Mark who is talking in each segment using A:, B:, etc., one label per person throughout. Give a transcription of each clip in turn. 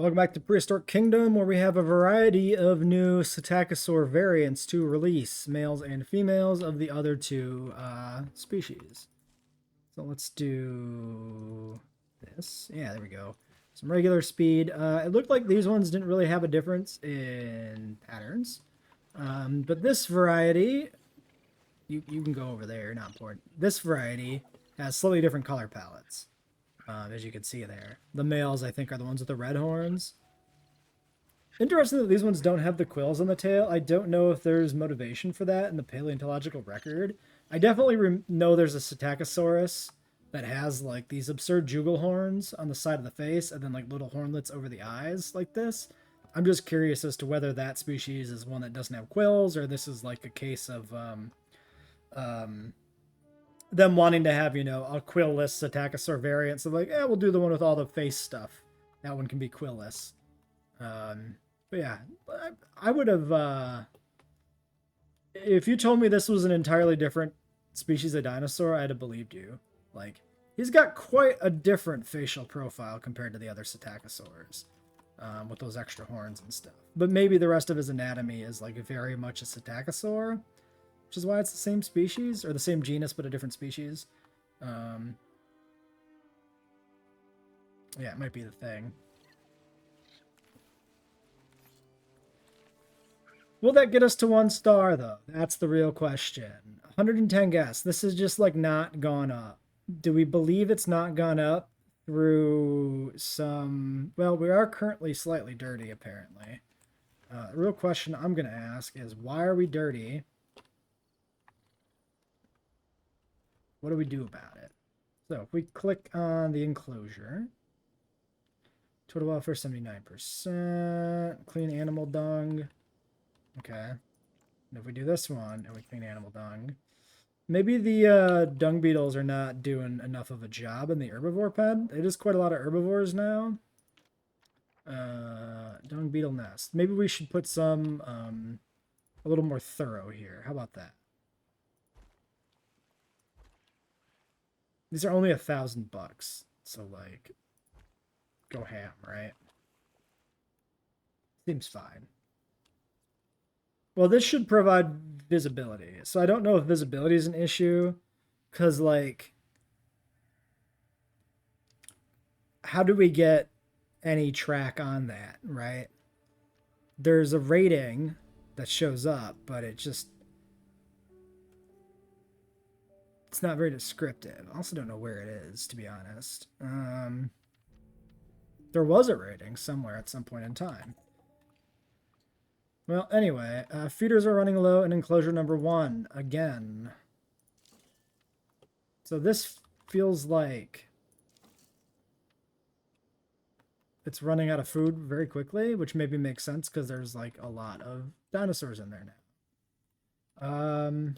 A: Welcome back to Prehistoric Kingdom, where we have a variety of new Psittacosaur variants to release, males and females of the other two species. So let's do this. Yeah, there we go. Some regular speed. It looked like these ones didn't really have a difference in patterns. But this variety, you can go over there, not important. This variety has slightly different color palettes. As you can see there. The males, I think, are the ones with the red horns. Interesting that these ones don't have the quills on the tail. I don't know if there's motivation for that in the paleontological record. I definitely know there's a Psittacosaurus that has, like, these absurd jugal horns on the side of the face and then, like, little hornlets over the eyes like this. I'm just curious as to whether that species is one that doesn't have quills or this is, like, a case of, them wanting to have, you know, a quillless Psittacosaur variant. So like, we'll do the one with all the face stuff. That one can be quillless. But yeah, I would have, if you told me this was an entirely different species of dinosaur, I'd have believed you. Like, he's got quite a different facial profile compared to the other Psittacosaurs, with those extra horns and stuff. But maybe the rest of his anatomy is like very much a Psittacosaur, which is why it's the same species, or the same genus, but a different species. Yeah, it might be the thing. Will that get us to 1 star, though? That's the real question. 110 guests. This is just, like, not gone up. Do we believe it's not gone up through some... Well, we are currently slightly dirty, apparently. The real question I'm going to ask is, why are we dirty? What do we do about it? So if we click on the enclosure, total welfare 79%, clean animal dung. Okay. And if we do this one and we clean animal dung, maybe the dung beetles are not doing enough of a job in the herbivore pen. It is quite a lot of herbivores now. Dung beetle nest. Maybe we should put some a little more thorough here. How about that? These are only $1,000, so like, go ham, right? Seems fine. Well, this should provide visibility, so I don't know if visibility is an issue, because like, how do we get any track on that, right? There's a rating that shows up, but it just... It's not very descriptive. I also don't know where it is, to be honest. There was a rating somewhere at some point in time. Well, anyway, feeders are running low in enclosure number 1 again. So this feels like it's running out of food very quickly, which maybe makes sense because there's like a lot of dinosaurs in there now.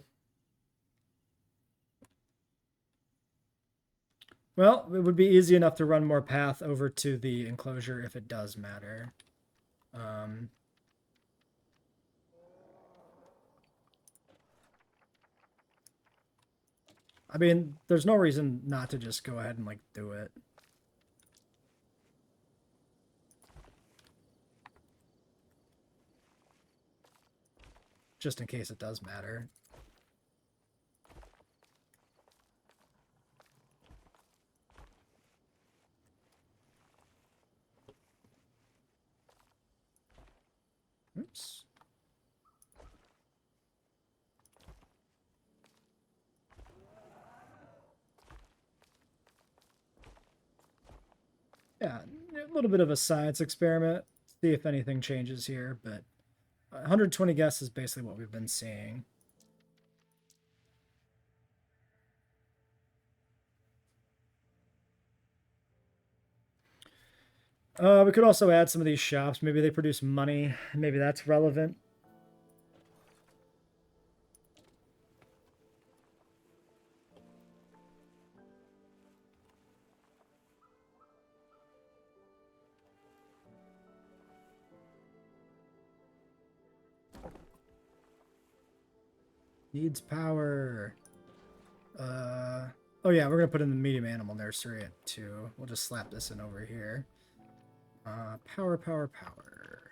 A: Well, it would be easy enough to run more path over to the enclosure if it does matter. I mean, there's no reason not to just go ahead and, like, do it. Just in case it does matter. Oops. Yeah, a little bit of a science experiment. See if anything changes here, but 120 guests is basically what we've been seeing. We could also add some of these shops. Maybe they produce money. Maybe that's relevant. Needs power. Oh yeah, we're gonna put in the medium animal nursery at 2. We'll just slap this in over here. Power, power, power.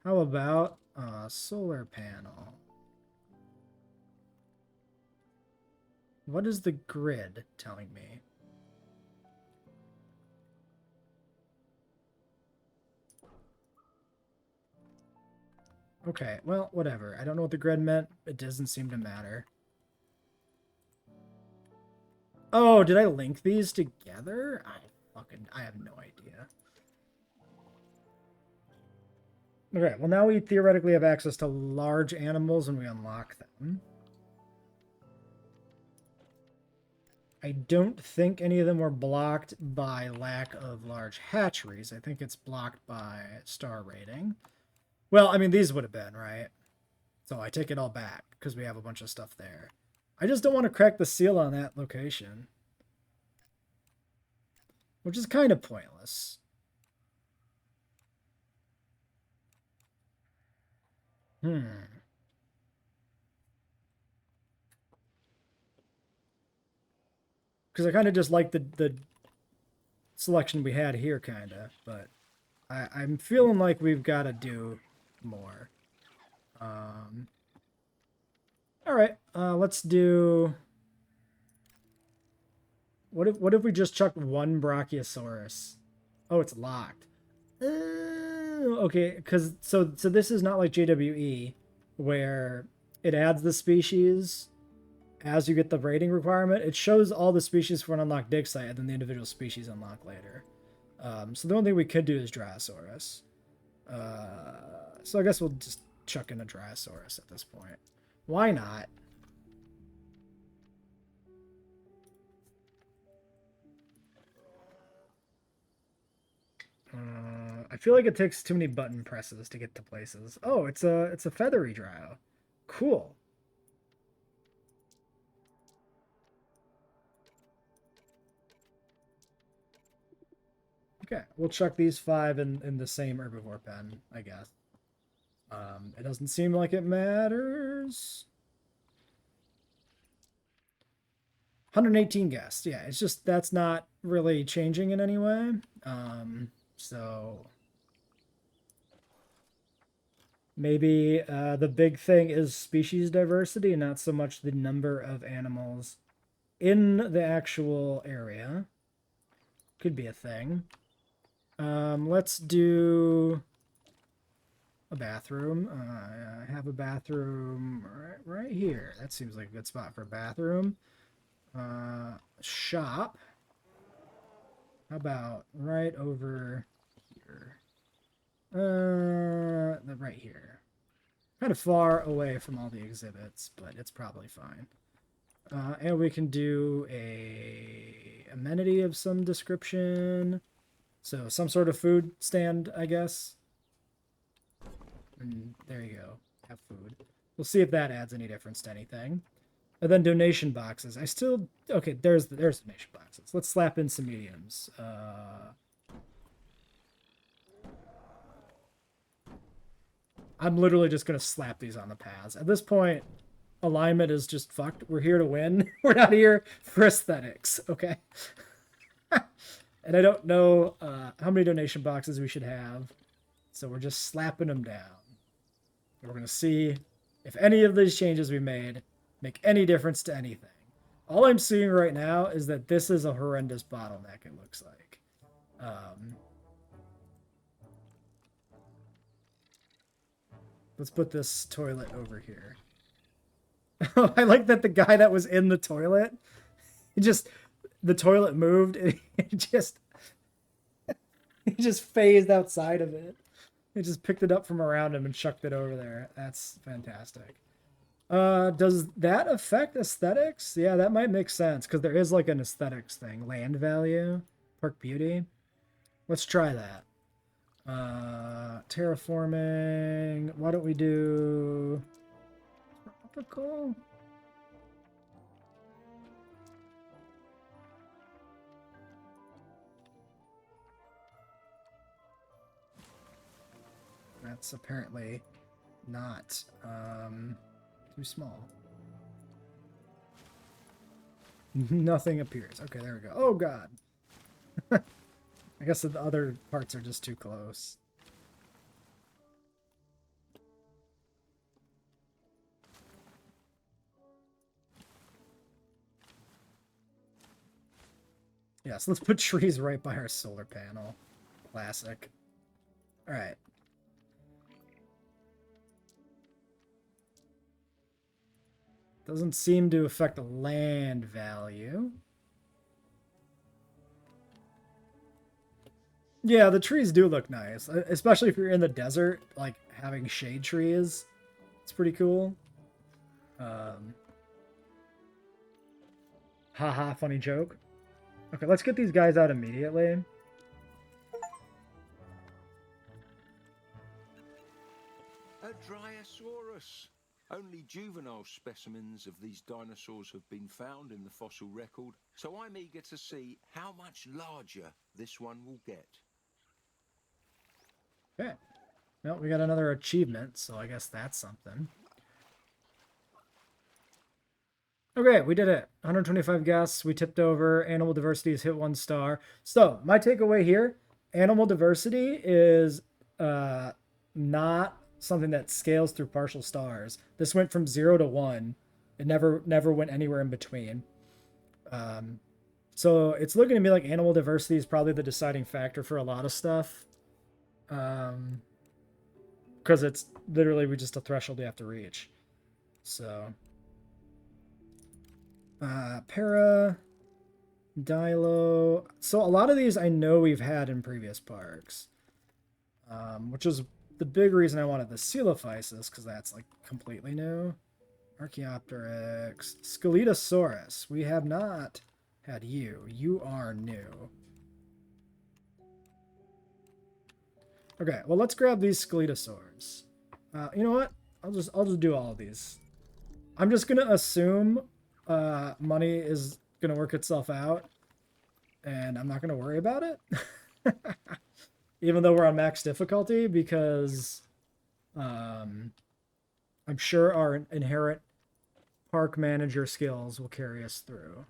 A: How about a solar panel? What is the grid telling me? Okay, well, whatever. I don't know what the grid meant. It doesn't seem to matter. Oh, did I link these together? I have no idea. Okay, well now we theoretically have access to large animals when we unlock them. I don't think any of them were blocked by lack of large hatcheries. I think it's blocked by star rating. Well, I mean, these would have been, right? So I take it all back because we have a bunch of stuff there. I just don't want to crack the seal on that location. Which is kind of pointless. Because I kind of just like the selection we had here, kind of. But I'm feeling like we've got to do more. All right, let's do... What if we just chucked one Brachiosaurus? Oh, it's locked. Okay, because so this is not like JWE, where it adds the species as you get the rating requirement. It shows all the species for an unlocked dig site, and then the individual species unlock later. So the only thing we could do is Dryosaurus. So I guess we'll just chuck in a Dryosaurus at this point. Why not? I feel like it takes too many button presses to get to places. Oh, it's a feathery Dryo. Cool. Okay, we'll chuck these 5 in the same herbivore pen, I guess. It doesn't seem like it matters. 118 guests. Yeah, it's just that's not really changing in any way. So maybe the big thing is species diversity, not so much the number of animals in the actual area. Could be a thing. Let's do a bathroom. I have a bathroom right here. That seems like a good spot for a bathroom. Shop. How about right over here? Right here. Kind of far away from all the exhibits, but it's probably fine. And we can do a amenity of some description. So some sort of food stand, I guess. And there you go. Have food. We'll see if that adds any difference to anything. And then donation boxes. Okay, there's donation boxes. Let's slap in some mediums. I'm literally just going to slap these on the paths. At this point, alignment is just fucked. We're here to win. We're not here for aesthetics, okay? And I don't know how many donation boxes we should have. So we're just slapping them down. And we're going to see if any of these changes we made make any difference to anything. All I'm seeing right now is that this is a horrendous bottleneck, it looks like. Let's put this toilet over here. I like that the guy that was in the toilet, the toilet moved and he just phased outside of it. He just picked it up from around him and chucked it over there. That's fantastic. Does that affect aesthetics? Yeah, that might make sense because there is like an aesthetics thing. Land value, park beauty. Let's try that. Terraforming. Why don't we do tropical? That's apparently not too small. Nothing appears. Okay, there we go. Oh god. I guess the other parts are just too close. Yeah, so let's put trees right by our solar panel. Classic. All right. Doesn't seem to affect land value. Yeah, the trees do look nice, especially if you're in the desert. Like having shade trees, it's pretty cool. Haha, funny joke. Okay, let's get these guys out immediately.
B: A Dilophosaurus. Only juvenile specimens of these dinosaurs have been found in the fossil record, so I'm eager to see how much larger this one will get.
A: Okay. Well, we got another achievement, so I guess that's something. Okay, we did it. 125 guests. We tipped over. Animal diversity has hit 1 star. So, my takeaway here, animal diversity is not something that scales through partial stars. This went from 0 to 1. It never went anywhere in between. So it's looking to me like animal diversity is probably the deciding factor for a lot of stuff. Because it's literally just a threshold you have to reach. So para, Dilo. So a lot of these I know we've had in previous parks. Which is the big reason I wanted the Dilophosaurus, because that's like completely new. Archaeopteryx, Scelidosaurus. We have not had you. You are new. Okay, well let's grab these Scelidosaurs. You know what? I'll just do all of these. I'm just gonna assume money is gonna work itself out, and I'm not gonna worry about it. Even though we're on max difficulty, because I'm sure our inherent park manager skills will carry us through.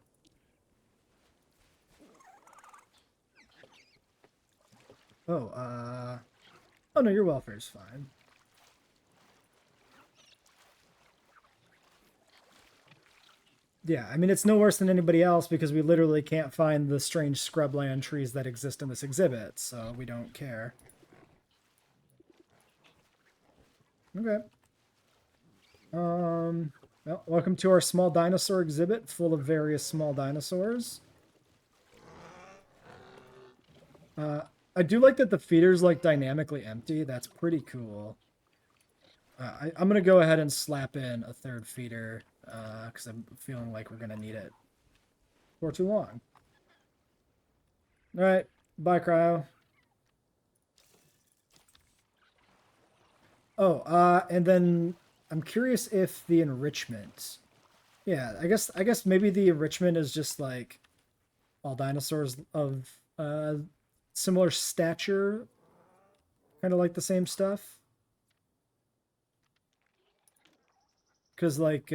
A: Oh, oh no, your welfare's fine. Yeah, I mean, it's no worse than anybody else because we literally can't find the strange scrubland trees that exist in this exhibit, so we don't care. Okay. Well, welcome to our small dinosaur exhibit full of various small dinosaurs. I do like that the feeder's like dynamically empty. That's pretty cool. I'm going to go ahead and slap in a 3rd feeder because I'm feeling like we're going to need it for too long. All right. Bye, Cryo. Oh, and then I'm curious if the enrichment... Yeah, I guess maybe the enrichment is just like all dinosaurs of similar stature, kind of like the same stuff. Because like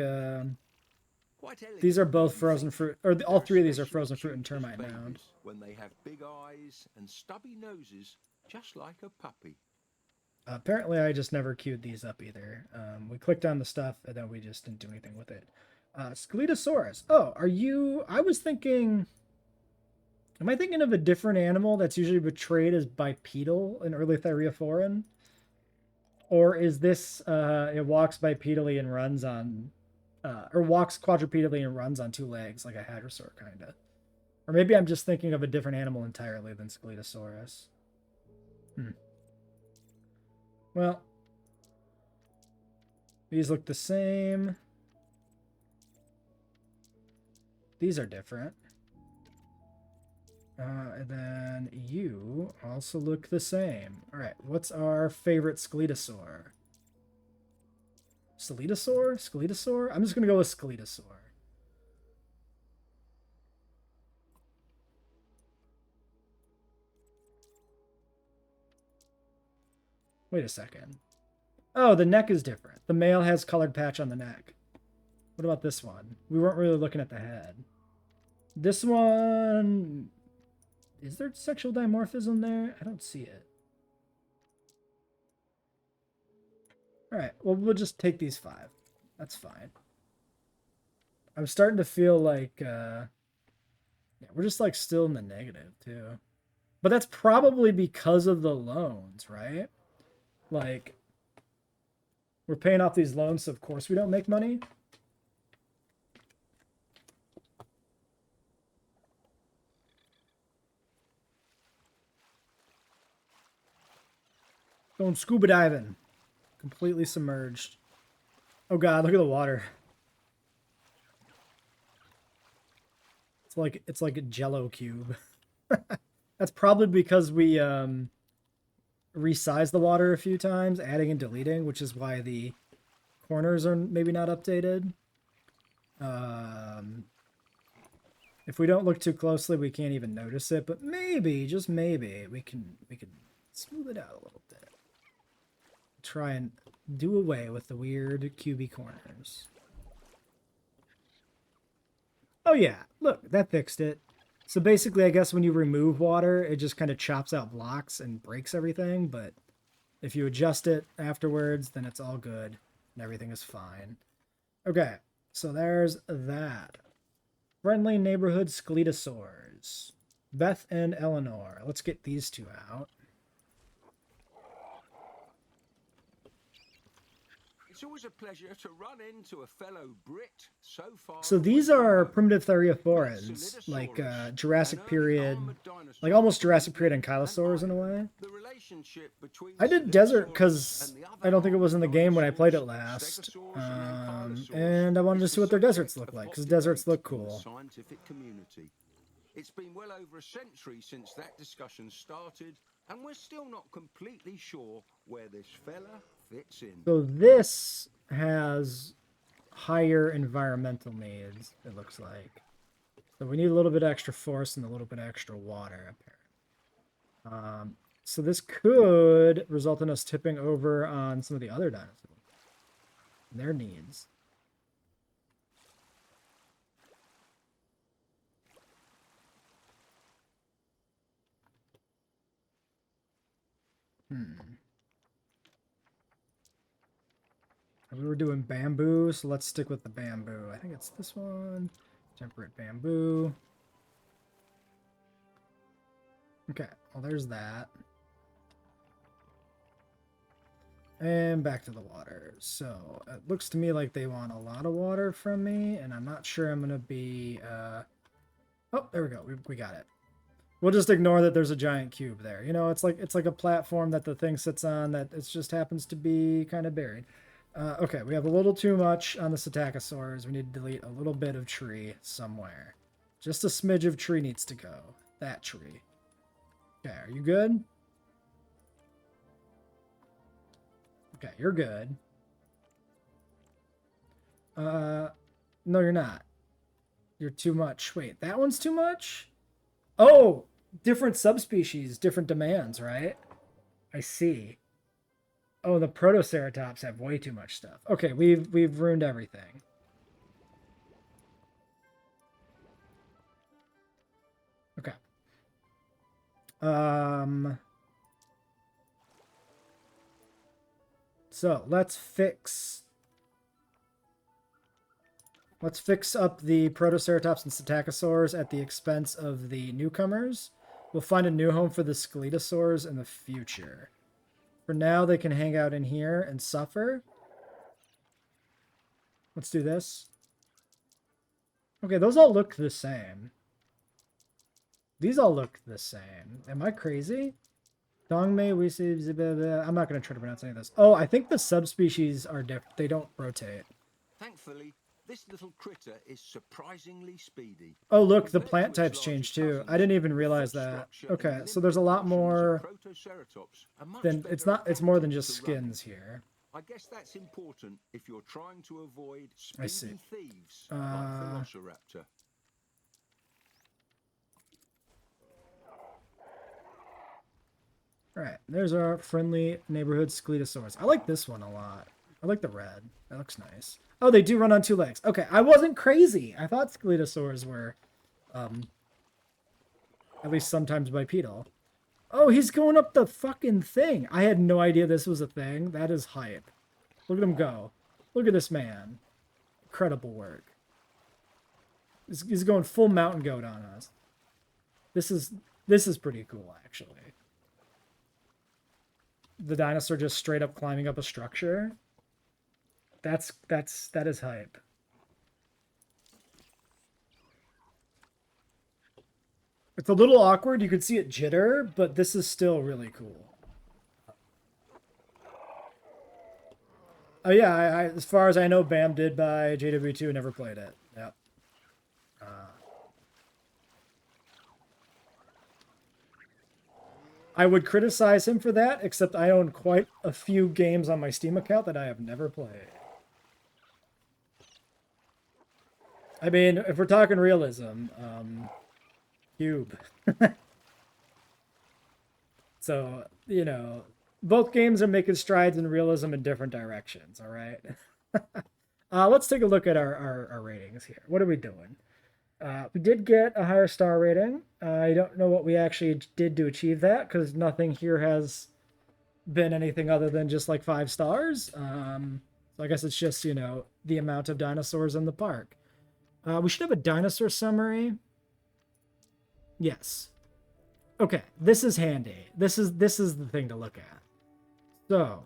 A: these are both frozen fruit, or all 3 of these are frozen fruit and termite mound.
B: When they have big eyes and stubby noses, just like a puppy.
A: Apparently, I just never queued these up either. We clicked on the stuff and then we just didn't do anything with it. Scelidosaurus. Oh, are you? I was thinking. Am I thinking of a different animal that's usually portrayed as bipedal in early Thyreophorine? Or is this, it walks bipedally and runs on, or walks quadrupedally and runs on 2 legs, like a hadrosaur, kind of. Or maybe I'm just thinking of a different animal entirely than Scelidosaurus. Well, these look the same. These are different. And then you also look the same. All right, what's our favorite Scelidosaur? Scelidosaur? Scelidosaur? I'm just going to go with Scelidosaur. Wait a second. Oh, the neck is different. The male has colored patch on the neck. What about this one? We weren't really looking at the head. This one... Is there sexual dimorphism there? I don't see it. Alright, well, we'll just take these 5. That's fine. I'm starting to feel like, yeah, we're just, like, still in the negative, too. But that's probably because of the loans, right? Like, we're paying off these loans, so of course we don't make money. Going scuba diving. Completely submerged. Oh god, look at the water. It's like a jello cube. That's probably because we resized the water a few times, adding and deleting, which is why the corners are maybe not updated. If we don't look too closely, we can't even notice it, but maybe, just maybe, we can smooth it out a little bit. Try and do away with the weird cubey corners. Oh yeah, look, that fixed it. So basically, I guess when you remove water, it just kind of chops out blocks and breaks everything, but if you adjust it afterwards, then it's all good and everything is fine. Okay, so there's that. Friendly neighborhood scletosaurs. Beth and Eleanor. Let's get these 2 out.
B: It's always a pleasure to run into a fellow Brit so far.
A: So these are primitive thyreophorans, like Jurassic period, like almost Jurassic period ankylosaurs in a way. I did desert because I don't think it was in the game when I played it last, and I wanted to see what their deserts look like because deserts look cool.
B: It's been well over a century since that discussion started, and we're still not completely sure where this fella fits in.
A: So this has higher environmental needs, it looks like. So we need a little bit extra force and a little bit extra water, apparently. So this could result in us tipping over on some of the other dinosaurs. Their needs. We were doing bamboo, so let's stick with the bamboo. I think it's this one. Temperate bamboo. Okay, well there's that. And back to the water. So it looks to me like they want a lot of water from me, and I'm not sure I'm gonna be oh, there we go. We got it. We'll just ignore that there's a giant cube there. You know, it's like a platform that the thing sits on that it just happens to be kind of buried. Okay, we have a little too much on the Psittacosaurs. We need to delete a little bit of tree somewhere. Just a smidge of tree needs to go. That tree. Okay, are you good? Okay, you're good. No, you're not. You're too much. Wait, that one's too much? Oh, different subspecies, different demands, right? I see. Oh, the Protoceratops have way too much stuff. Okay, we've ruined everything. Okay. So let's fix up the Protoceratops and Psittacosaurs at the expense of the newcomers. We'll find a new home for the Scletosaurs in the future. For now, they can hang out in here and suffer. Let's do this. Okay, those all look the same. These all look the same. Am I crazy? Dongmei, we see. I'm not going to try to pronounce any of this. Oh, I think the subspecies are different. They don't rotate.
B: Thankfully, this little critter is surprisingly speedy.
A: Oh, look, the plant types changed too. I didn't even realize that. Okay, so there's a lot more than it's more than just skins here.
B: I guess that's important if you're trying to avoid speedy thieves like Velociraptor.
A: All right, there's our friendly neighborhood Scletosaurus. I like this one a lot. I like the red. That looks nice. Oh, they do run on 2 legs. Okay, I wasn't crazy. I thought Scletosaurs were At least sometimes bipedal. Oh, he's going up the fucking thing. I had no idea this was a thing. That is hype. Look at him go. Look at this man. Incredible work. He's going full mountain goat on us. This is pretty cool, actually. The dinosaur just straight up climbing up a structure. That is hype. It's a little awkward. You could see it jitter, but this is still really cool. Oh yeah, as far as I know, Bam did buy JW2 and never played it. Yep. I would criticize him for that, except I own quite a few games on my Steam account that I have never played. I mean, if we're talking realism, Cube. So, you know, both games are making strides in realism in different directions, all right? Let's take a look at our ratings here. What are we doing? We did get a higher star rating. I don't know what we actually did to achieve that, because nothing here has been anything other than just like 5 stars. So I guess it's just, you know, the amount of dinosaurs in the park. We should have a dinosaur summary. Yes. Okay, this is handy. This is the thing to look at. So,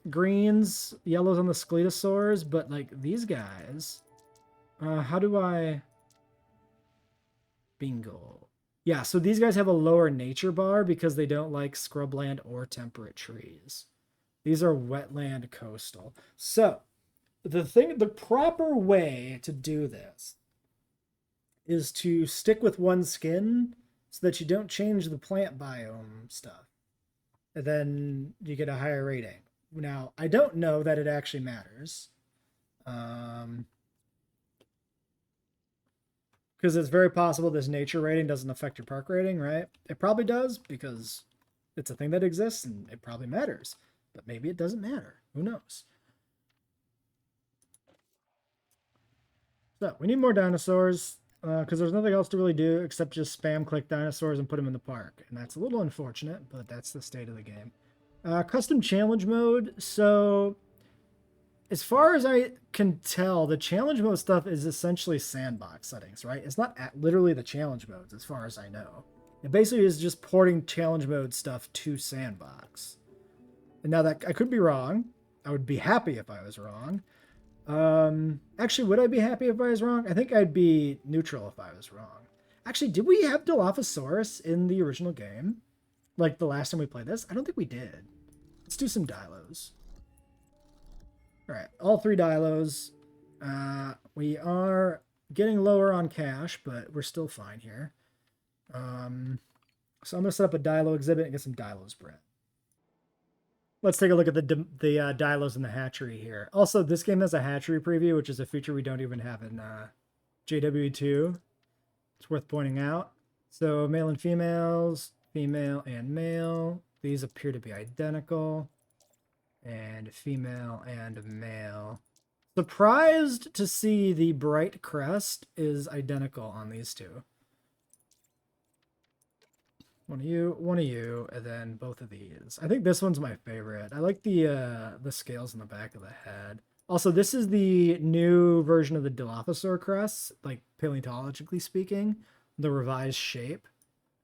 A: greens, yellows on the scletosaurs, but like these guys, how do I... Bingo. Yeah, so these guys have a lower nature bar because they don't like scrubland or temperate trees. These are wetland coastal. So, the proper way to do this is to stick with one skin so that you don't change the plant biome stuff. And then you get a higher rating. Now, I don't know that it actually matters. Because it's very possible this nature rating doesn't affect your park rating, right? It probably does, because it's a thing that exists and it probably matters. But maybe it doesn't matter. Who knows? So, we need more dinosaurs, because there's nothing else to really do except just spam click dinosaurs and put them in the park. And that's a little unfortunate, but that's the state of the game. Custom challenge mode. So, as far as I can tell, the challenge mode stuff is essentially sandbox settings, right? It's not literally the challenge modes, as far as I know. It basically is just porting challenge mode stuff to sandbox. And now that I could be wrong. I would be happy if I was wrong. Actually, would I be happy if I was wrong? I think I'd be neutral if I was wrong. Actually, did we have Dilophosaurus in the original game? Like the last time we played this? I don't think we did. Let's do some Dilos. Alright, all 3 Dilos. We are getting lower on cash, but we're still fine here. So I'm going to set up a Dilo exhibit and get some Dilos bred. Let's take a look at the Dilos in the hatchery here. Also, this game has a hatchery preview, which is a feature we don't even have in JW2. It's worth pointing out. So male and females, female and male. These appear to be identical. And female and male. Surprised to see the bright crest is identical on these two. One of you, and then both of these. I think this one's my favorite. I like the scales in the back of the head. Also, this is the new version of the Dilophosaur crest, like paleontologically speaking, the revised shape.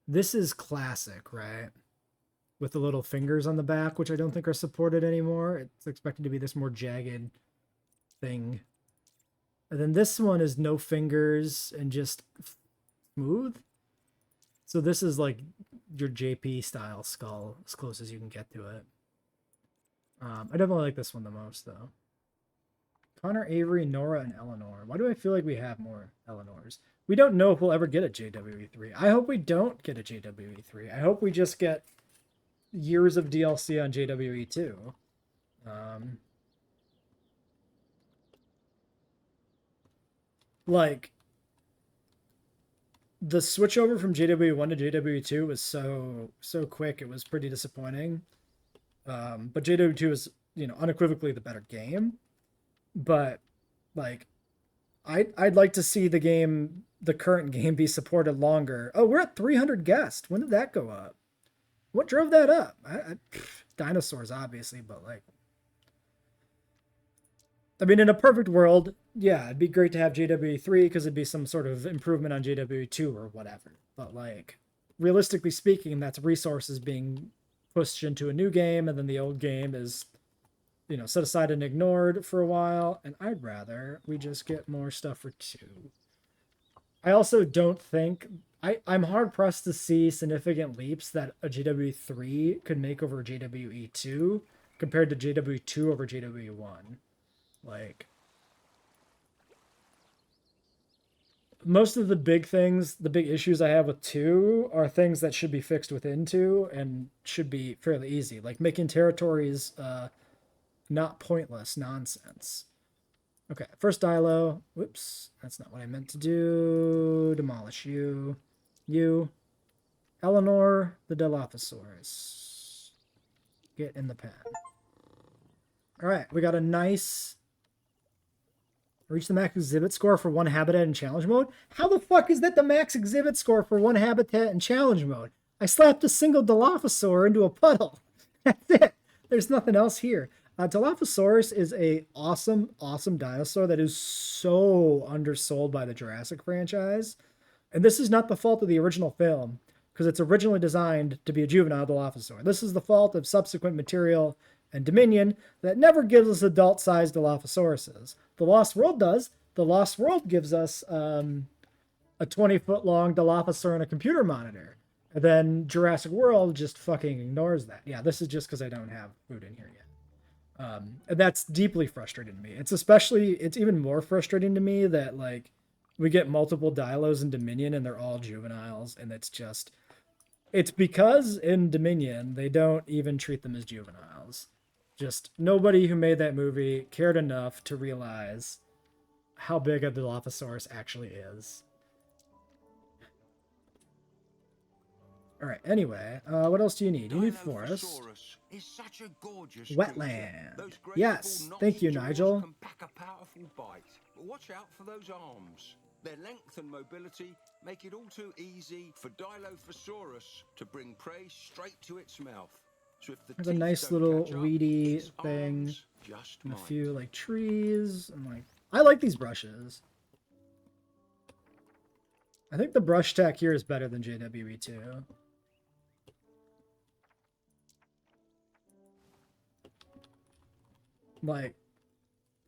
A: This is classic, right? With the little fingers on the back, which I don't think are supported anymore. It's expected to be this more jagged thing. And then this one is no fingers and just smooth. So this is like your JP style skull, as close as you can get to it. I definitely like this one the most, though. Connor, Avery, Nora, and Eleanor. Why do I feel like we have more Eleanors? We don't know if we'll ever get a JWE3. I hope we don't get a JWE3. I hope we just get years of DLC on JWE2. Like, the switch over from JW1 to JW2 was so quick, it was pretty disappointing. But JW2 is, you know, unequivocally the better game. But like, I'd like to see the game the current game be supported longer. Oh, we're at 300 guests. When did that go up? What drove that up? Dinosaurs, obviously, but like, I mean, in a perfect world, yeah, it'd be great to have JW3 because it'd be some sort of improvement on JW2 or whatever. But like, realistically speaking, that's resources being pushed into a new game, and then the old game is, you know, set aside and ignored for a while. And I'd rather we just get more stuff for 2. I also don't think I'm hard pressed to see significant leaps that a JW3 could make over JWE2 compared to JW2 over JW1. Like, most of the big things, the big issues I have with 2 are things that should be fixed within 2 and should be fairly easy, like making territories not pointless nonsense. Okay, first Dilo. Whoops, that's not what I meant to do. Demolish you. You. Eleanor the Dilophosaurus. Get in the pen. Alright, we got a nice... Reach the max exhibit score for 1 habitat in challenge mode? How the fuck is that the max exhibit score for 1 habitat in challenge mode? I slapped a single Dilophosaur into a puddle. That's it. There's nothing else here. Dilophosaurus is a awesome dinosaur that is so undersold by the Jurassic franchise. And this is not the fault of the original film, because it's originally designed to be a juvenile Dilophosaur. This is the fault of subsequent material and Dominion that never gives us adult-sized Dilophosauruses. The Lost World does. The Lost World gives us a 20-foot-long Dilophosaur and a computer monitor. And then Jurassic World just fucking ignores that. Yeah, this is just because I don't have food in here yet. And that's deeply frustrating to me. It's even more frustrating to me that like we get multiple Dilos in Dominion and they're all juveniles, and it's because in Dominion they don't even treat them as juveniles. Just nobody who made that movie cared enough to realize how big a Dilophosaurus actually is. All right. Anyway, what else do you need? You need forest.
B: Is such a gorgeous
A: Wetland. Yes. Thank you, Nigel.
B: Can pack a powerful bite. But watch out for those arms. Their length and mobility make it all too easy for Dilophosaurus to bring prey straight to its mouth. So if the
A: There's a nice little weedy
B: its
A: thing
B: just
A: and a
B: might.
A: few like trees and like I like these brushes. I think the brush tech here is better than JWE2. Like,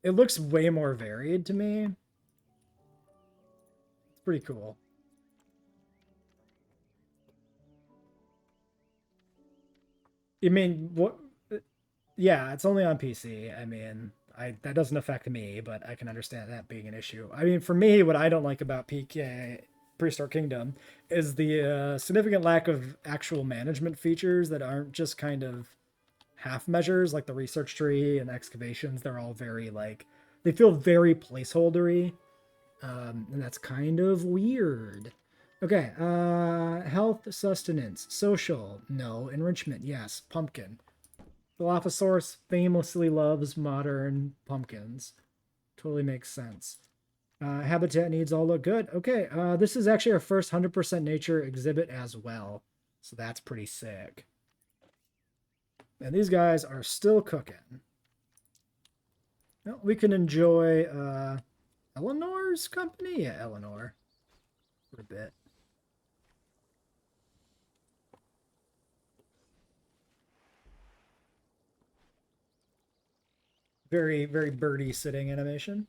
A: it looks way more varied to me. It's pretty cool. I mean, what? Yeah, it's only on PC. I mean, that doesn't affect me, but I can understand that being an issue. I mean, for me, what I don't like about PK Prehistoric Kingdom is the significant lack of actual management features that aren't just kind of half measures, like the research tree and excavations. They're all very like, they feel very placeholdery, and that's kind of weird. Okay, health, sustenance, social, no, enrichment, yes, pumpkin. Dilophosaurus famously loves modern pumpkins. Totally makes sense. Habitat needs all look good. Okay, this is actually our first 100% nature exhibit as well, so that's pretty sick. And these guys are still cooking. Well, we can enjoy Eleanor's company? Yeah, Eleanor. For a bit. Very, very birdie sitting animation.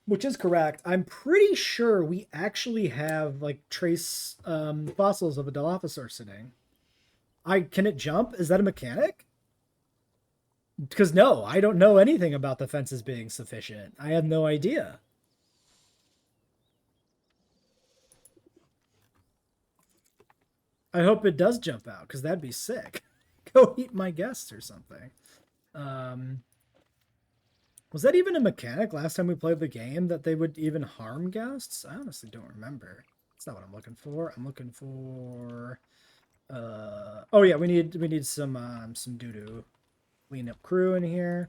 A: Which is correct. I'm pretty sure we actually have like trace fossils of a Dilophosaur sitting. Can it jump? Is that a mechanic? Because no, I don't know anything about the fences being sufficient. I have no idea. I hope it does jump out, because that'd be sick. Go eat my guests or something. Was that even a mechanic last time we played the game, that they would even harm guests? I honestly don't remember. That's not what I'm looking for. I'm looking for... oh yeah, we need some doo-doo. Clean up crew in here.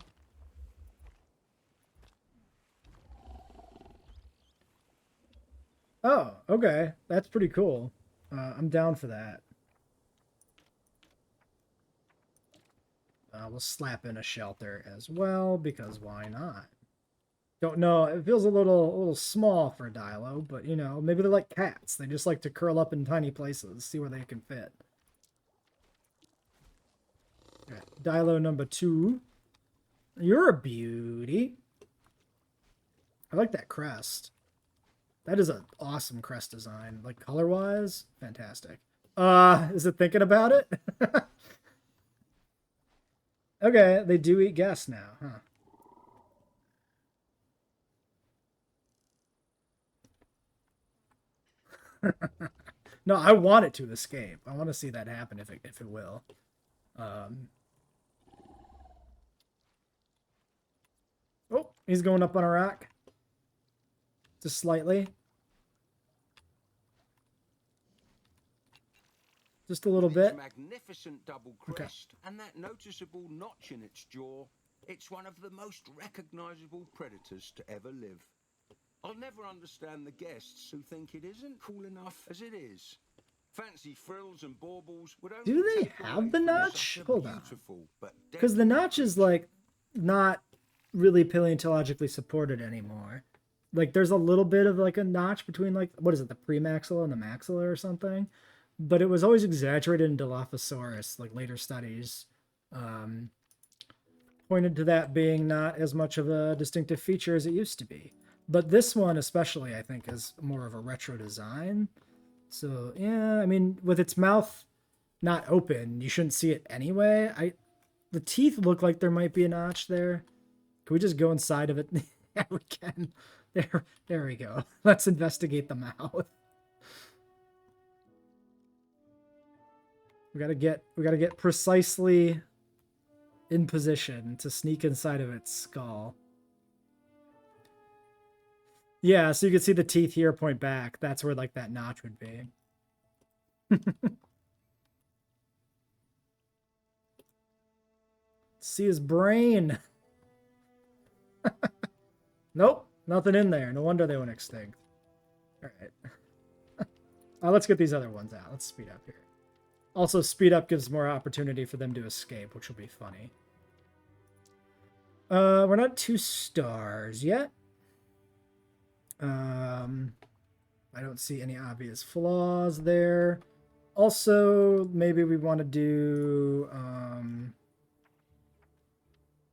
A: Oh, okay. That's pretty cool. I'm down for that. We'll slap in a shelter as well, because why not? Don't know. It feels a little small for Dilo, but you know, maybe they're like cats. They just like to curl up in tiny places, see where they can fit. Okay, Dilo number 2. You're a beauty. I like that crest. That is an awesome crest design. Like color-wise, fantastic. Is it thinking about it? Okay, they do eat guests now, huh? No, I want it to escape. I want to see that happen if it will. Um, oh, he's going up on a rock. Just slightly. Just a little
B: With its
A: bit.
B: magnificent double
A: Okay.
B: crest and that noticeable notch in its jaw, it's one of the most recognizable predators to ever live. I'll never understand the guests who think it isn't cool enough as it is. Fancy frills and baubles would only
A: Do they
B: take
A: have
B: away
A: the
B: from
A: notch?
B: such a
A: Hold on.
B: beautiful but
A: Because the
B: delicate
A: notch is
B: creature.
A: like not really paleontologically supported anymore. Like there's a little bit of like a notch between like what is it, the premaxilla and the maxilla or something, but it was always exaggerated in Dilophosaurus. Like later studies um, pointed to that being not as much of a distinctive feature as it used to be. But this one especially, I think, is more of a retro design. So yeah, I mean, with its mouth not open, you shouldn't see it anyway. The teeth look like there might be a notch there. Can we just go inside of it? Yeah, we can. There we go. Let's investigate the mouth. We gotta get precisely in position to sneak inside of its skull. Yeah, so you can see the teeth here point back. That's where like that notch would be. See his brain. Nope, nothing in there. No wonder they went extinct. All right. Let's get these other ones out. Let's speed up here. Also, speed up gives more opportunity for them to escape, which will be funny. We're not 2 stars yet. I don't see any obvious flaws there. Also, maybe we want to do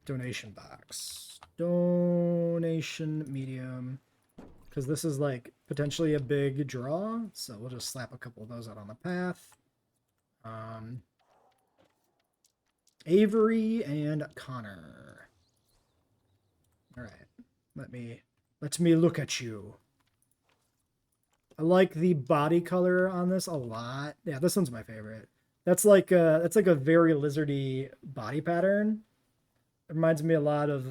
A: donation box. Donation medium. Because this is like potentially a big draw. So we'll just slap a couple of those out on the path. Avery and Connor. All right. Let me look at you. I like the body color on this a lot. Yeah, this one's my favorite. That's like a very lizardy body pattern. It reminds me a lot of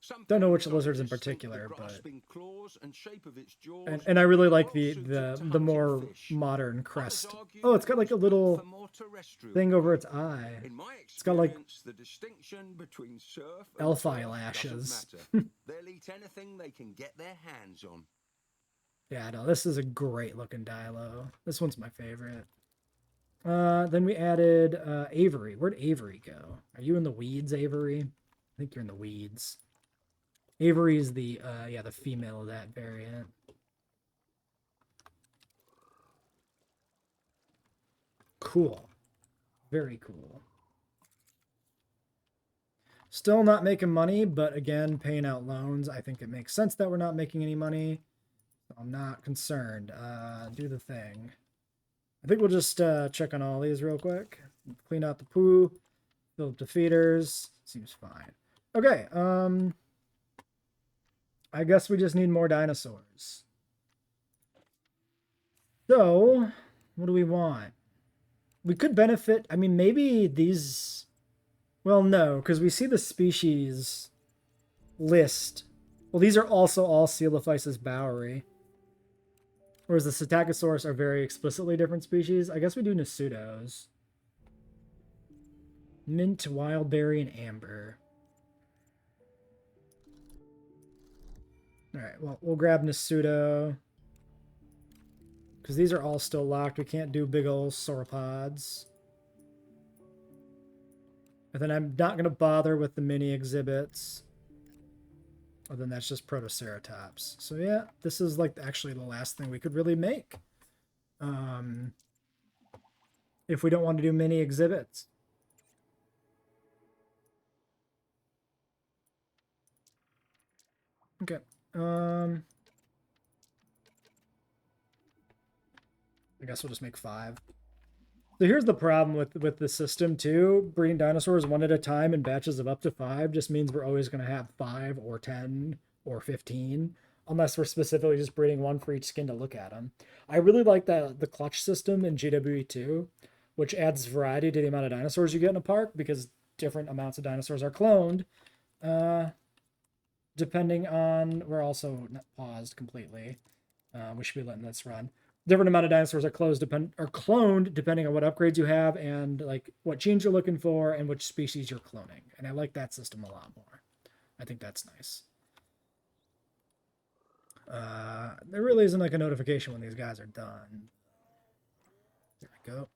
B: Some
A: don't know which lizards in
B: paleontologists think the
A: particular, but
B: grasping claws and shape of its jaws
A: and I really
B: are
A: like
B: well
A: the
B: suited
A: the
B: to
A: the
B: hunting
A: more
B: fish.
A: modern
B: Others
A: crest.
B: argue
A: Oh, it's
B: that
A: got
B: it
A: like a
B: was built
A: little
B: for more terrestrial
A: thing over
B: prey.
A: its eye.
B: In my
A: It's got like
B: experience, the distinction between surf and
A: elf
B: turf
A: eyelashes.
B: doesn't matter. They'll eat anything they can get their hands on.
A: Yeah, no, this is a great looking Dilo. This one's my favorite. Then we added Avery. Where'd Avery go? Are you in the weeds, Avery? I think you're in the weeds. Avery is the the female of that variant. Cool. Very cool. Still not making money, but again, paying out loans. I think it makes sense that we're not making any money. So I'm not concerned. Do the thing. I think we'll just check on all these real quick. Clean out the poo. Fill up the feeders. Seems fine. Okay, I guess we just need more dinosaurs. So, what do we want? We could benefit. I mean, maybe these. Well, no, because we see the species list. Well, these are also all Coelophysis bowery. Whereas the Psittacosaurus are very explicitly different species. I guess we do Nasudos. Mint, wildberry, and amber. All right, well, we'll grab Nasudo. Because these are all still locked. We can't do big old sauropods. And then I'm not going to bother with the mini exhibits. Well, then that's just Protoceratops. So yeah, this is like actually the last thing we could really make. If we don't want to do mini exhibits. Okay. I guess we'll just make 5. So here's the problem with the system too. Breeding dinosaurs one at a time in batches of up to 5 just means we're always going to have 5 or 10 or 15, unless we're specifically just breeding one for each skin to look at them. I really like the clutch system in GWE2, which adds variety to the amount of dinosaurs you get in a park because different amounts of dinosaurs are cloned. Depending on, we're also not paused completely. We should be letting this run. Different amount of dinosaurs are cloned depending on what upgrades you have and like what genes you're looking for and which species you're cloning. And I like that system a lot more. I think that's nice. There really isn't like a notification when these guys are done. There we go.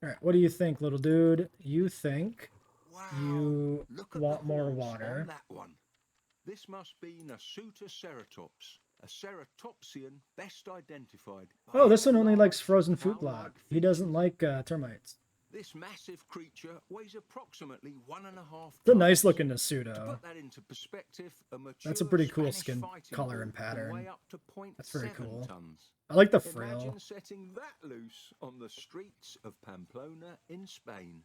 A: All right, what do you think, little dude? You think you want more water?
B: That one. This must be Nasutoceratops, a ceratopsian best identified.
A: Oh, this one only likes frozen food block. He doesn't like termites.
B: This massive creature weighs approximately 1.5 tons.
A: It's a nice looking
B: To
A: Nasuto.
B: put that into perspective,
A: That's a pretty cool
B: Spanish
A: skin
B: fighting
A: color
B: bull
A: and
B: can
A: pattern.
B: weigh up to
A: That's very
B: 0.7
A: cool.
B: tons.
A: I like the frill.
B: Imagine setting that loose on the streets of Pamplona in Spain.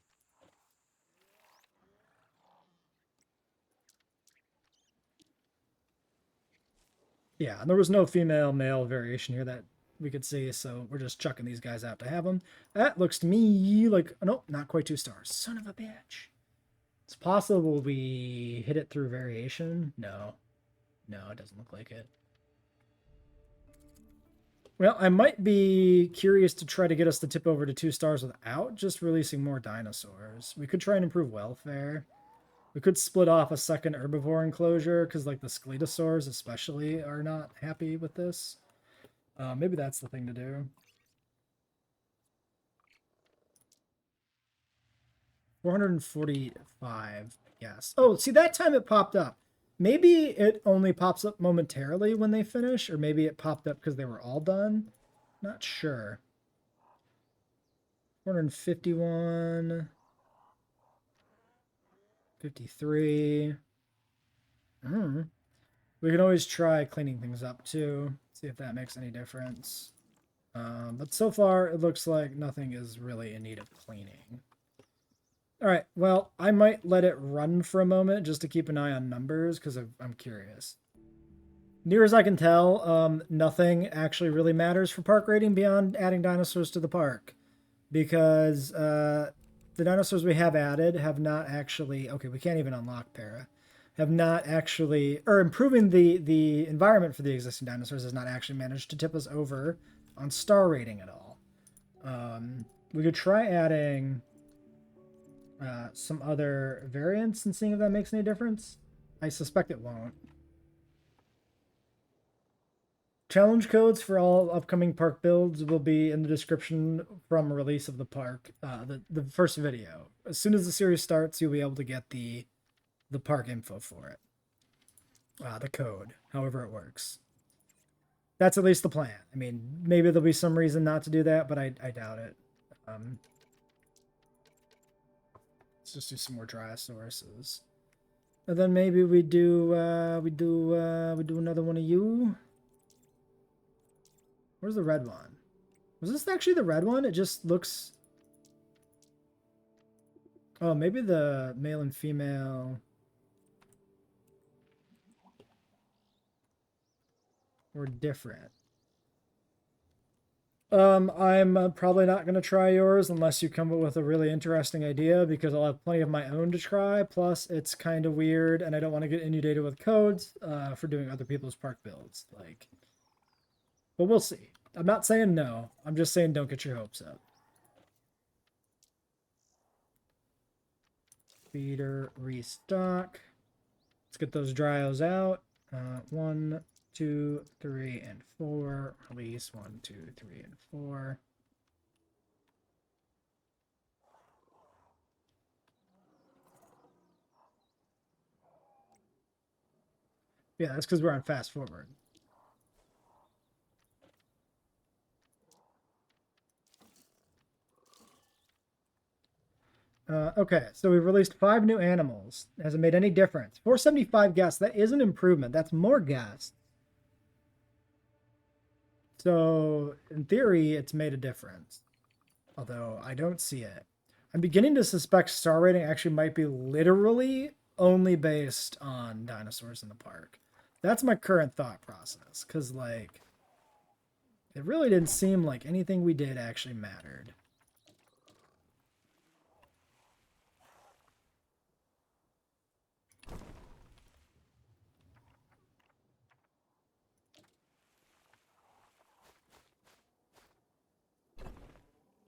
A: Yeah, and there was no female-male variation here that we could see, so we're just chucking these guys out to have them. That looks to me like... Oh, no, not quite 2 stars. Son of a bitch. It's possible we hit it through variation. No. No, it doesn't look like it. Well, I might be curious to try to get us to tip over to 2 stars without just releasing more dinosaurs. We could try and improve welfare. We could split off a second herbivore enclosure because, like, the scletosaurs especially are not happy with this. Maybe that's the thing to do. 445, yes. Oh, see, that time it popped up. Maybe it only pops up momentarily when they finish, or maybe it popped up because they were all done. Not sure. 451. 53. We can always try cleaning things up too. See if that makes any difference. But so far, it looks like nothing is really in need of cleaning. All right, well, I might let it run for a moment just to keep an eye on numbers because I'm curious. Near as I can tell, nothing actually really matters for park rating beyond adding dinosaurs to the park. Because the dinosaurs we have added have not actually... Okay, we can't even unlock Para. Have not actually... Or improving the environment for the existing dinosaurs has not actually managed to tip us over on star rating at all. We could try adding... some other variants and seeing if that makes any difference. I suspect it won't. Challenge codes for all upcoming park builds will be in the description from release of the park, the first video. As soon as the series starts, you'll be able to get the park info for it. The code, however it works. That's at least the plan. I mean, maybe there'll be some reason not to do that, but I doubt it. Let's just do some more Dryasauruses. And then maybe we do another one of you. Where's the red one? Was this actually the red one? It just looks... Oh, maybe the male and female were different. I'm probably not going to try yours unless you come up with a really interesting idea because I'll have plenty of my own to try. Plus, it's kind of weird and I don't want to get inundated with codes for doing other people's park builds. Like... But we'll see. I'm not saying no. I'm just saying don't get your hopes up. Feeder restock. Let's get those dryos out. 1, 2, 3, and 4. Release 1, 2, 3, and 4. Yeah, that's because we're on fast forward. Okay, so we've released 5 new animals. Has it made any difference? 475 guests. That is an improvement. That's more guests. So, in theory, it's made a difference. Although I don't see it. I'm beginning to suspect star rating actually might be literally only based on dinosaurs in the park. That's my current thought process. Because, like, it really didn't seem like anything we did actually mattered.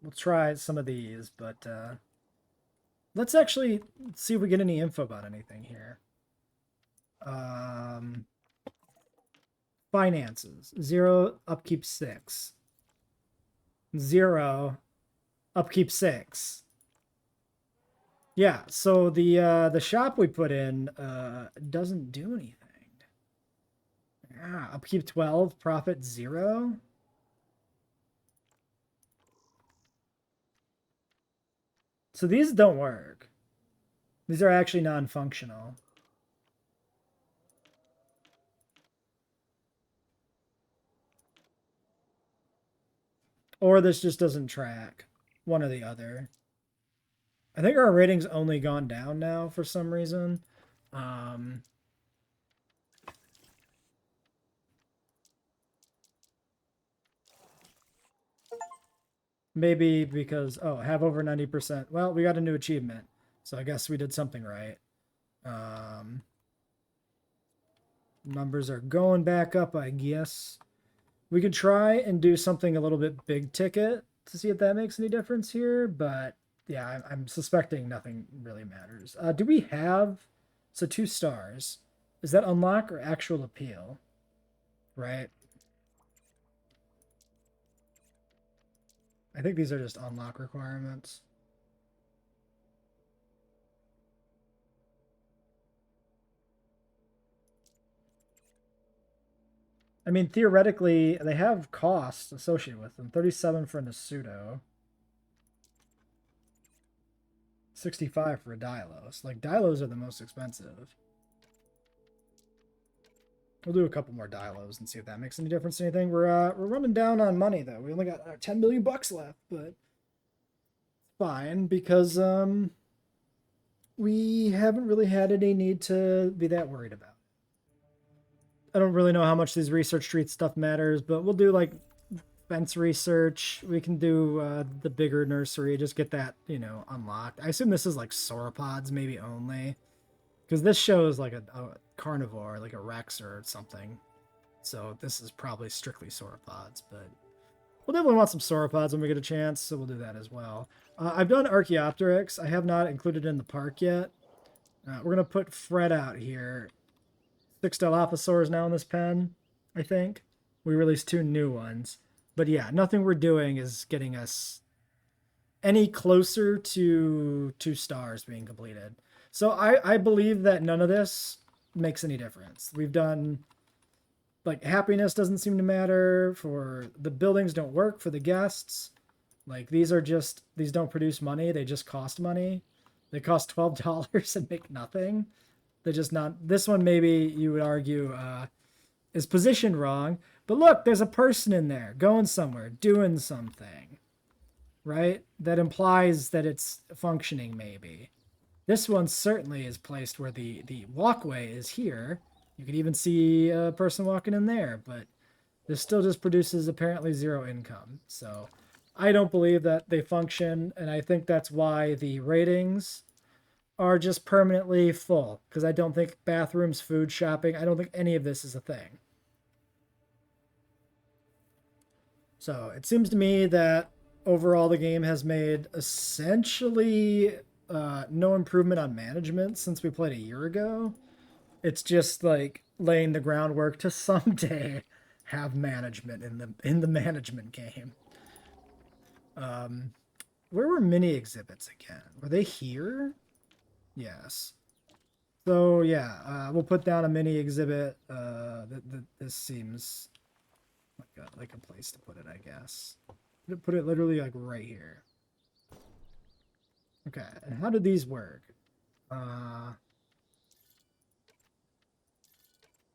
A: We'll try some of these, but let's actually see if we get any info about anything here. Finances 0, upkeep 6. 0, upkeep 6. Yeah, so the shop we put in doesn't do anything. Yeah, upkeep 12, profit 0. So these don't work. These are actually non-functional. Or this just doesn't track. One or the other. I think our rating's only gone down now for some reason. Maybe because, oh, have over 90%. Well, we got a new achievement. So I guess we did something right. Numbers are going back up, I guess. We could try and do something a little bit big ticket to see if that makes any difference here. But yeah, I'm suspecting nothing really matters. Do we have, so 2 stars. Is that unlock or actual appeal? Right. I think these are just unlock requirements. I mean, theoretically, they have costs associated with them. 37 for a pseudo. 65 for a Dilos. Like, Dilos are the most expensive. We'll do a couple more Dilos and see if that makes any difference to anything. We're running down on money though. We only got 10 million bucks left, but fine because we haven't really had any need to be that worried about. I don't really know how much these research street stuff matters, but we'll do like fence research. We can do the bigger nursery, just get that, you know, unlocked. I assume this is like sauropods maybe only. Because this shows like a carnivore, like a Rex or something. So this is probably strictly sauropods, but we'll definitely want some sauropods when we get a chance, so we'll do that as well. I've done Archaeopteryx. I have not included in the park yet. We're going to put Fred out here. 6 Dilophosaurs now in this pen, I think. We released 2 new ones. But yeah, nothing we're doing is getting us any closer to 2 stars being completed. So I believe that none of this makes any difference. We've done, like, happiness doesn't seem to matter. For the buildings don't work for the guests. Like, these don't produce money. They just cost money. They cost $12 and make nothing. They're just not, this one maybe you would argue is positioned wrong. But look, there's a person in there going somewhere, doing something, right? That implies that it's functioning maybe. This one certainly is placed where the walkway is here. You could even see a person walking in there, but this still just produces apparently 0 income. So I don't believe that they function, and I think that's why the ratings are just permanently full, because I don't think bathrooms, food, shopping, I don't think any of this is a thing. So it seems to me that overall the game has made essentially no improvement on management since we played a year ago. It's just like laying the groundwork to someday have management in the management game. Where were mini exhibits again? Were they here? Yes. So yeah, we'll put down a mini exhibit. This seems like a place to put it, I guess. Put it literally like right here. Okay, and how do these work?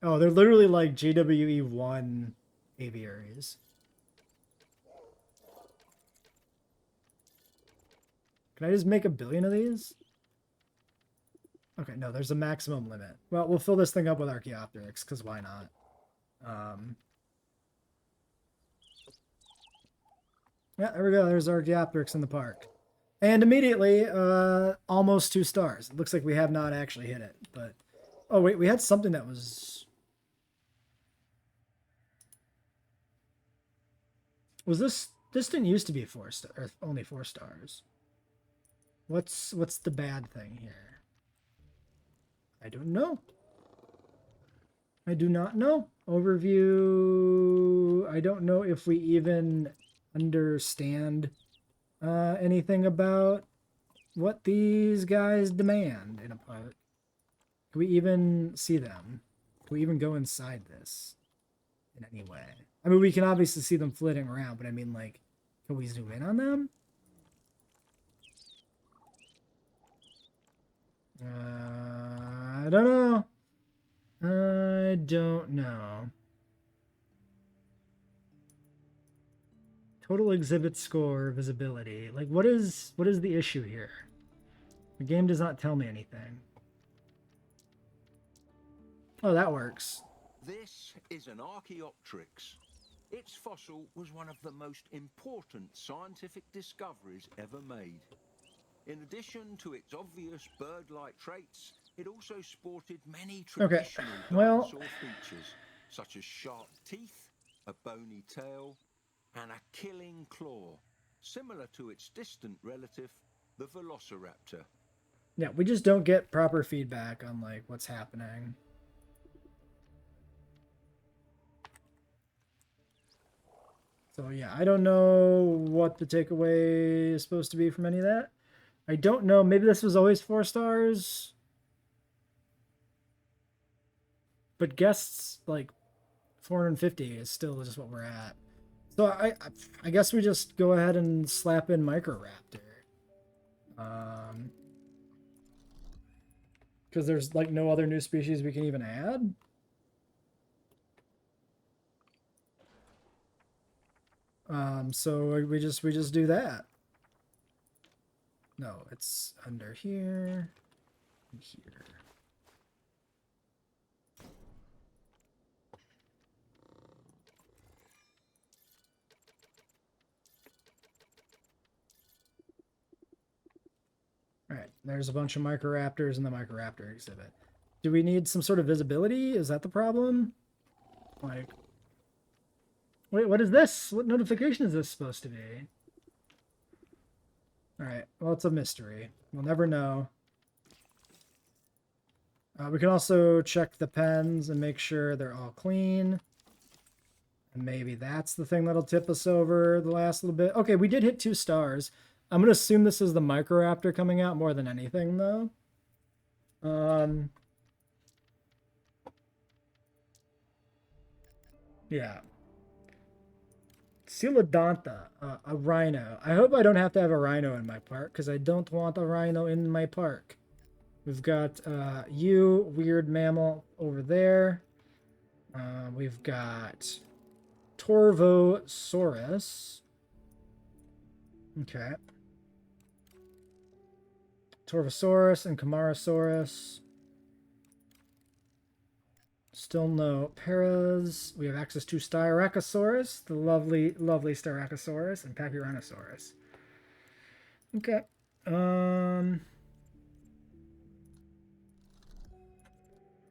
A: Oh, they're literally like GWE1 aviaries. Can I just make 1 billion of these? Okay, no, there's a maximum limit. Well, we'll fill this thing up with Archaeopteryx, because why not? Yeah, there we go. There's Archaeopteryx in the park. And immediately, almost 2 stars. It looks like we have not actually hit it, but... Oh, wait, we had something that was... Was this... This didn't used to be 4 star, or only 4 stars. What's the bad thing here? I don't know. I do not know. Overview... I don't know if we even understand anything about what these guys demand in a park. Can we even see them? Can we even go inside this in any way? I mean, we can obviously see them flitting around, but I mean, like, can we zoom in on them? I don't know. I don't know. Total exhibit score, visibility. Like, what is the issue here? The game does not tell me anything. Oh, that works.
B: This is an Archaeopteryx. Its fossil was one of the most important scientific discoveries ever made. In addition to its obvious bird-like traits, it also sported many traditional dinosaur features, such as sharp teeth, a bony tail, and a killing claw, similar to its distant relative, the Velociraptor.
A: Yeah, we just don't get proper feedback on, like, what's happening. So yeah, I don't know what the takeaway is supposed to be from any of that. I don't know. Maybe this was always 4 stars. But guests, like, 450 is still just what we're at. So I guess we just go ahead and slap in Microraptor. Because there's, like, no other new species we can even add. So we just do that. No, it's under here and here. All right, there's a bunch of Microraptors in the Microraptor exhibit. Do we need some sort of visibility? Is that the problem? Like, wait, what is this? What notification is this supposed to be? All right, well, it's a mystery. We'll never know. We can also check the pens and make sure they're all clean. And maybe that's the thing that'll tip us over the last little bit. Okay, we did hit 2 stars. I'm going to assume this is the Microraptor coming out more than anything, though. Yeah. Coelodonta, a rhino. I hope I don't have to have a rhino in my park, because I don't want a rhino in my park. We've got you, weird mammal, over there. We've got Torvosaurus. Okay. Torvosaurus and Camarasaurus. Still no Paras. We have access to Styracosaurus, the lovely, lovely Styracosaurus, and Papyranosaurus. Okay.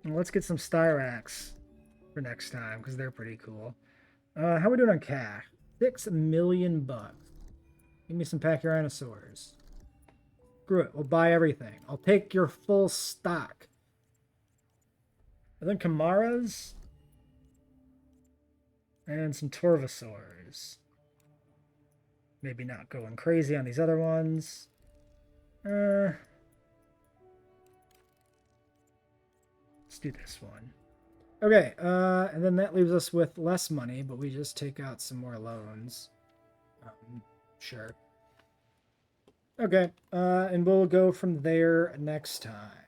A: Let's get some Styrax for next time, because they're pretty cool. How are we doing on cash? $6 million. Give me some Pachyrhinosaurs. Screw it. We'll buy everything. I'll take your full stock. And then Kamaras. And some Torvosaurs. Maybe not going crazy on these other ones. Let's do this one. Okay, and then that leaves us with less money, but we just take out some more loans. Sure. Okay, and we'll go from there next time.